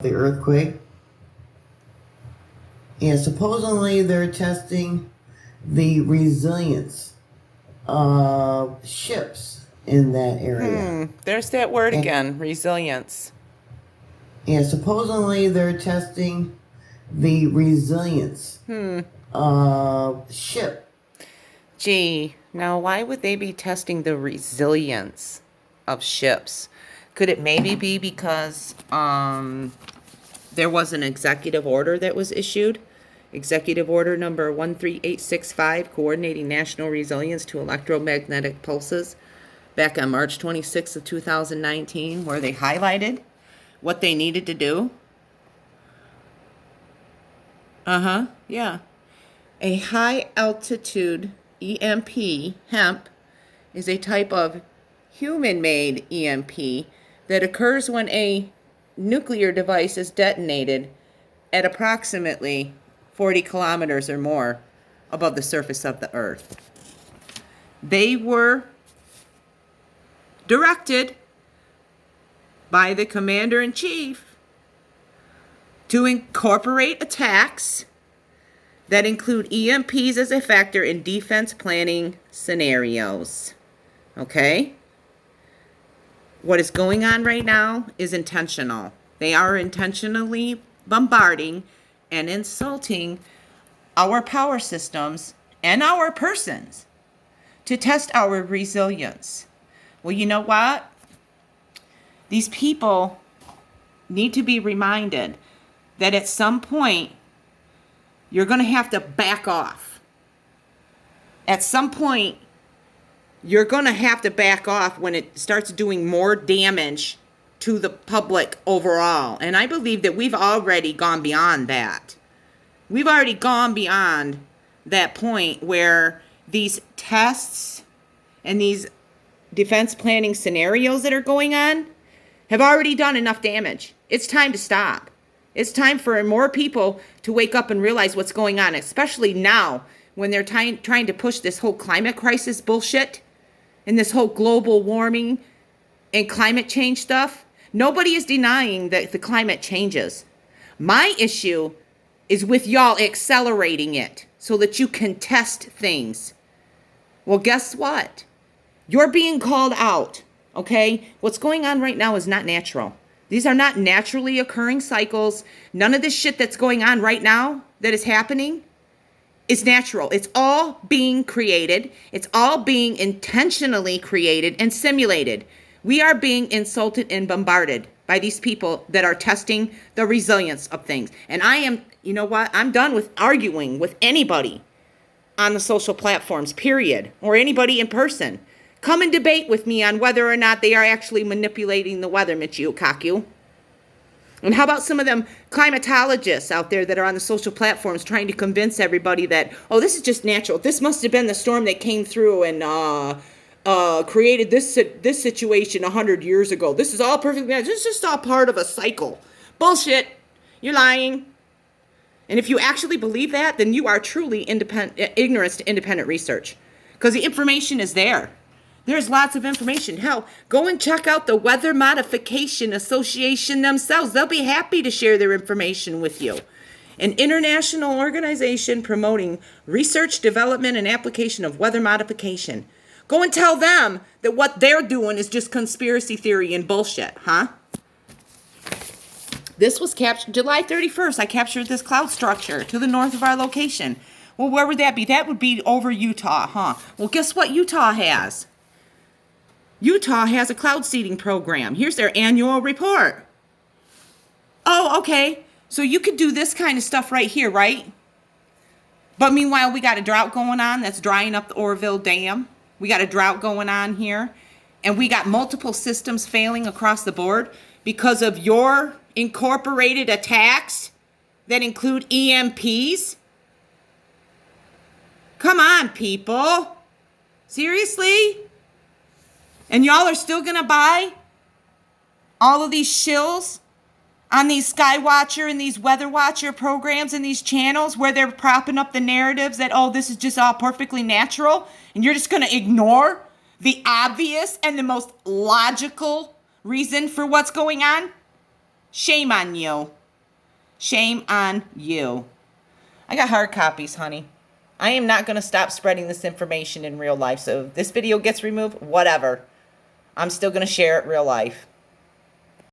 the earthquake. And supposedly they're testing the resilience of ships in that area. There's that word again, resilience. And supposedly they're testing the resilience of ship. Gee, now why would they be testing the resilience of ships? Could it maybe be because there was an executive order that was issued? Executive Order number 13865, coordinating national resilience to electromagnetic pulses, back on March 26th of 2019, where they highlighted what they needed to do. Yeah. A high altitude EMP, hemp, is a type of human-made EMP that occurs when a nuclear device is detonated at approximately 40 kilometers or more above the surface of the earth. They were directed by the commander-in-chief to incorporate attacks that include EMPs as a factor in defense planning scenarios. Okay? What is going on right now is intentional. They are intentionally bombarding and insulting our power systems and our persons to test our resilience. Well, you know what? These people need to be reminded that at some point, you're going to have to back off. At some point, you're going to have to back off when it starts doing more damage to the public overall. And I believe that we've already gone beyond that. We've already gone beyond that point where these tests and these defense planning scenarios that are going on have already done enough damage. It's time to stop. It's time for more people to wake up and realize what's going on, especially now when they're trying to push this whole climate crisis bullshit and this whole global warming and climate change stuff. Nobody is denying that the climate changes. My issue is with y'all accelerating it so that you can test things. Well, guess what? You're being called out, okay? What's going on right now is not natural. These are not naturally occurring cycles. None of this shit that's going on right now that is happening is natural. It's all being created. It's all being intentionally created and simulated. We are being insulted and bombarded by these people that are testing the resilience of things. And I am, you know what? I'm done with arguing with anybody on the social platforms, period, or anybody in person. Come and debate with me on whether or not they are actually manipulating the weather, Michio Kaku. And how about some of them climatologists out there that are on the social platforms trying to convince everybody that, oh, this is just natural. This must have been the storm that came through and created this situation 100 years ago. This is all perfectly natural. This is just all part of a cycle. Bullshit. You're lying. And if you actually believe that, then you are truly ignorant to independent research. Because the information is there. There's lots of information. Hell, go and check out the Weather Modification Association themselves. They'll be happy to share their information with you. An international organization promoting research, development, and application of weather modification. Go and tell them that what they're doing is just conspiracy theory and bullshit, huh? This was captured July 31st. I captured this cloud structure to the north of our location. Well, where would that be? That would be over Utah, huh? Well, guess what Utah has? Utah has a cloud seeding program. Here's their annual report. Oh, okay. So you could do this kind of stuff right here, right? But meanwhile, we got a drought going on that's drying up the Oroville Dam. We got a drought going on here. And we got multiple systems failing across the board because of your incorporated attacks that include EMPs. Come on, people. Seriously? And y'all are still going to buy all of these shills on these Skywatcher and these Weather Watcher programs and these channels where they're propping up the narratives that, oh, this is just all perfectly natural. And you're just going to ignore the obvious and the most logical reason for what's going on? Shame on you. Shame on you. I got hard copies, honey. I am not going to stop spreading this information in real life. So if this video gets removed, whatever. I'm still going to share it real life.